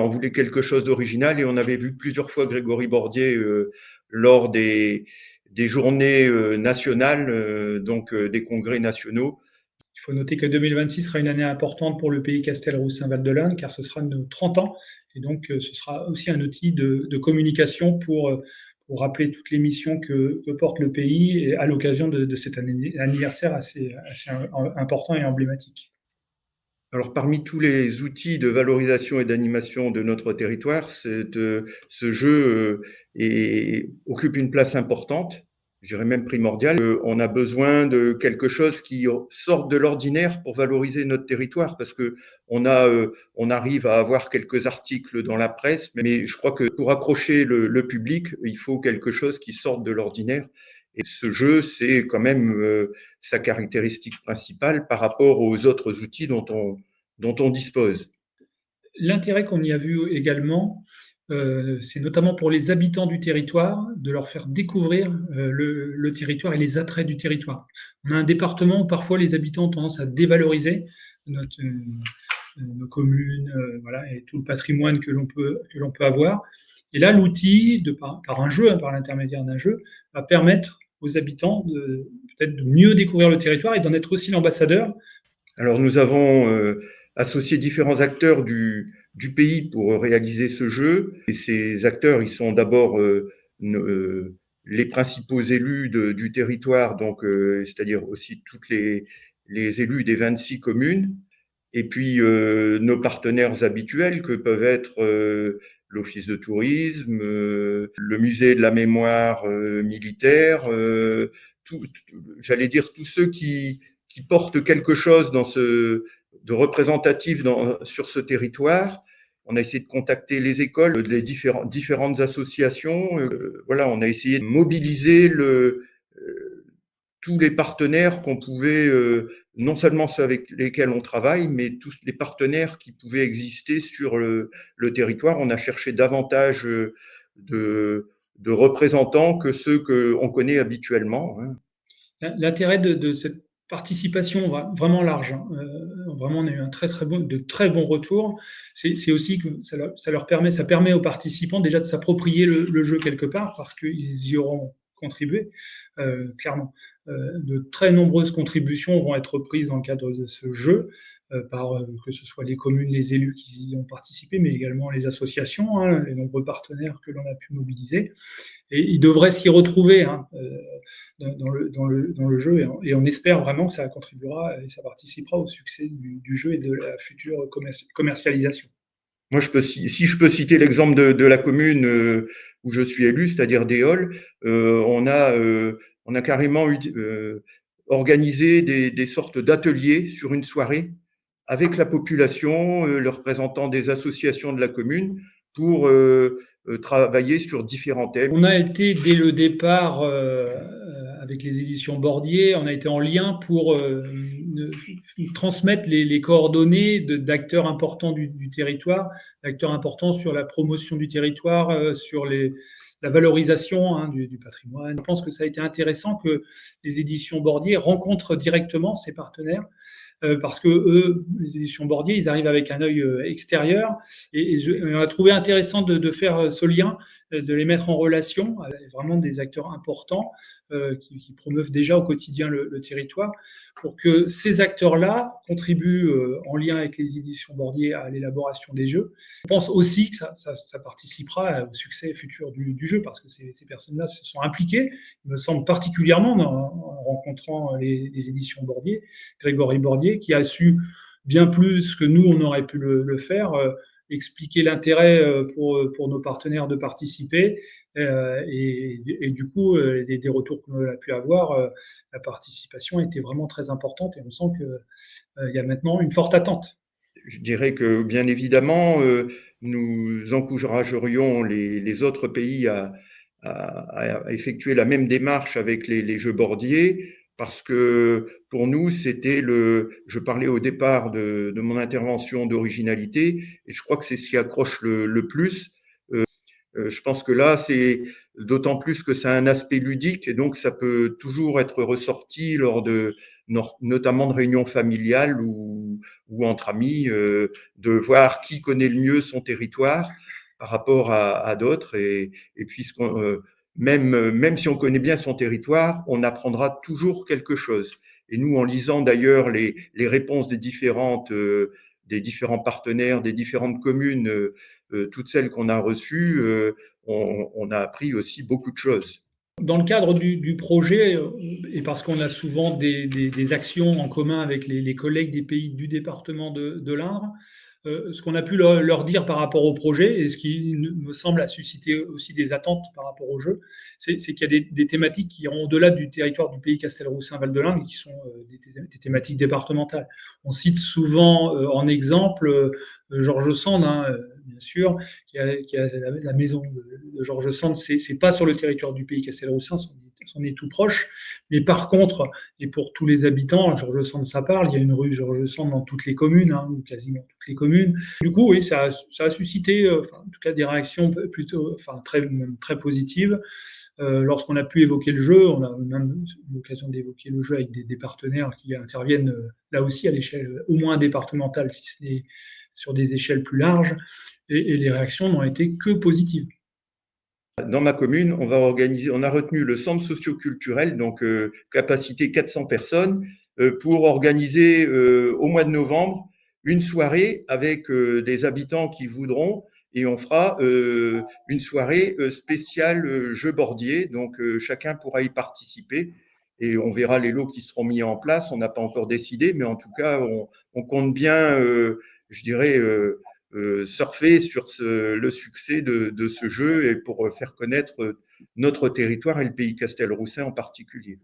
On voulait quelque chose d'original et on avait vu plusieurs fois Grégory Bordier lors des journées nationales, des congrès nationaux. Il faut noter que 2026 sera une année importante pour le pays Castelroussin-Val-de-Lana, car ce sera nos 30 ans. Et donc, ce sera aussi un outil de communication pour rappeler toutes les missions que porte le pays et à l'occasion de cet anniversaire assez important et emblématique. Alors, parmi tous les outils de valorisation et d'animation de notre territoire, ce jeu occupe une place importante, je dirais même primordiale. On a besoin de quelque chose qui sorte de l'ordinaire pour valoriser notre territoire, parce que on arrive à avoir quelques articles dans la presse, mais je crois que pour accrocher le public, il faut quelque chose qui sorte de l'ordinaire. Et ce jeu, c'est quand même sa caractéristique principale par rapport aux autres outils dont on dispose. L'intérêt qu'on y a vu également, c'est notamment pour les habitants du territoire, de leur faire découvrir le territoire et les attraits du territoire. On a un département où parfois les habitants ont tendance à dévaloriser nos communes, voilà, et tout le patrimoine que l'on peut avoir. Et là, l'outil, par un jeu, par l'intermédiaire d'un jeu, va permettre aux habitants peut-être de mieux découvrir le territoire et d'en être aussi l'ambassadeur. Alors nous avons associé différents acteurs du pays pour réaliser ce jeu. Et ces acteurs, ils sont d'abord les principaux élus du territoire, c'est-à-dire aussi toutes les élus des 26 communes, et puis nos partenaires habituels que peuvent être l'Office de tourisme, le musée de la mémoire militaire, j'allais dire tous ceux qui portent quelque chose de représentatif sur ce territoire. On a essayé de contacter les écoles, les différentes associations. Voilà, on a essayé de mobiliser tous les partenaires qu'on pouvait, non seulement ceux avec lesquels on travaille, mais tous les partenaires qui pouvaient exister sur le territoire. On a cherché davantage de représentants que ceux qu'on connaît habituellement. L'intérêt de cette participation vraiment large, vraiment on a eu de très bons retours. C'est aussi que ça permet aux participants déjà de s'approprier le jeu quelque part, parce qu'ils y auront contribué, clairement. De très nombreuses contributions vont être prises dans le cadre de ce jeu, par que ce soit les communes, les élus qui y ont participé, mais également les associations, les nombreux partenaires que l'on a pu mobiliser. Et ils devraient s'y retrouver dans le jeu, et on espère vraiment que ça contribuera et ça participera au succès du jeu et de la future commercialisation. Moi, si je peux citer l'exemple de la commune où je suis élu, c'est-à-dire d'Éole, on a carrément organisé des sortes d'ateliers sur une soirée avec la population, le représentant des associations de la commune, pour travailler sur différents thèmes. On a été dès le départ avec les éditions Bordier, on a été en lien pour transmettre les coordonnées d'acteurs importants du territoire, d'acteurs importants sur la promotion du territoire, sur la valorisation du patrimoine. Je pense que ça a été intéressant que les éditions Bordier rencontrent directement ces partenaires, parce que eux, les éditions Bordier, ils arrivent avec un œil extérieur, et on a trouvé intéressant de faire ce lien, de les mettre en relation avec vraiment des acteurs importants qui promeuvent déjà au quotidien le territoire, pour que ces acteurs-là contribuent en lien avec les éditions Bordier à l'élaboration des jeux. Je pense aussi que ça participera au succès futur du jeu, parce que ces personnes-là se sont impliquées, il me semble, particulièrement en rencontrant les éditions Bordier, Grégory Bordier, qui a su bien plus que nous, on aurait pu le faire, expliquer l'intérêt pour nos partenaires de participer, et du coup, des retours qu'on a pu avoir, la participation était vraiment très importante, et on sent qu'il y a maintenant une forte attente. Je dirais que, bien évidemment, nous encouragerions les autres pays à effectuer la même démarche avec les jeux Bordier, parce que pour nous, je parlais au départ de mon intervention d'originalité, et je crois que c'est ce qui accroche le plus. Je pense que là, c'est d'autant plus que ça a un aspect ludique, et donc ça peut toujours être ressorti lors de notamment de réunions familiales ou entre amis, de voir qui connaît le mieux son territoire par rapport à d'autres. Et puis, même si on connaît bien son territoire, on apprendra toujours quelque chose. Et nous, en lisant d'ailleurs les réponses des différents partenaires, des différentes communes, toutes celles qu'on a reçues, on a appris aussi beaucoup de choses. Dans le cadre du projet, et parce qu'on a souvent des actions en commun avec les collègues des pays du département de l'Indre, ce qu'on a pu leur dire par rapport au projet, et ce qui me semble a suscité aussi des attentes par rapport au jeu, c'est qu'il y a des thématiques qui iront au-delà du territoire du pays Castelroussin-Val de l'Indre, qui sont des thématiques départementales. On cite souvent en exemple Georges Sand, hein, bien sûr, qui a la maison de Georges Sand. C'est pas sur le territoire du pays Castelroussin, c'en est tout proche. Mais par contre, et pour tous les habitants, Georges Sand, ça parle. Il y a une rue Georges Sand dans toutes les communes, hein, ou quasiment toutes les communes. Du coup, oui, ça a suscité, en tout cas, des réactions plutôt, très positives. Lorsqu'on a pu évoquer le jeu, on a même eu l'occasion d'évoquer le jeu avec des partenaires qui interviennent là aussi à l'échelle au moins départementale, si ce n'est sur des échelles plus larges, et les réactions n'ont été que positives. Dans ma commune, on a retenu le centre socio-culturel, donc capacité 400 personnes, pour organiser au mois de novembre une soirée avec des habitants qui voudront, et on fera une soirée spéciale jeu bordier, donc chacun pourra y participer et on verra les lots qui seront mis en place. On n'a pas encore décidé, mais en tout cas, on compte bien, je dirais, surfer sur le succès de ce jeu et pour faire connaître notre territoire et le pays Castelroussin en particulier.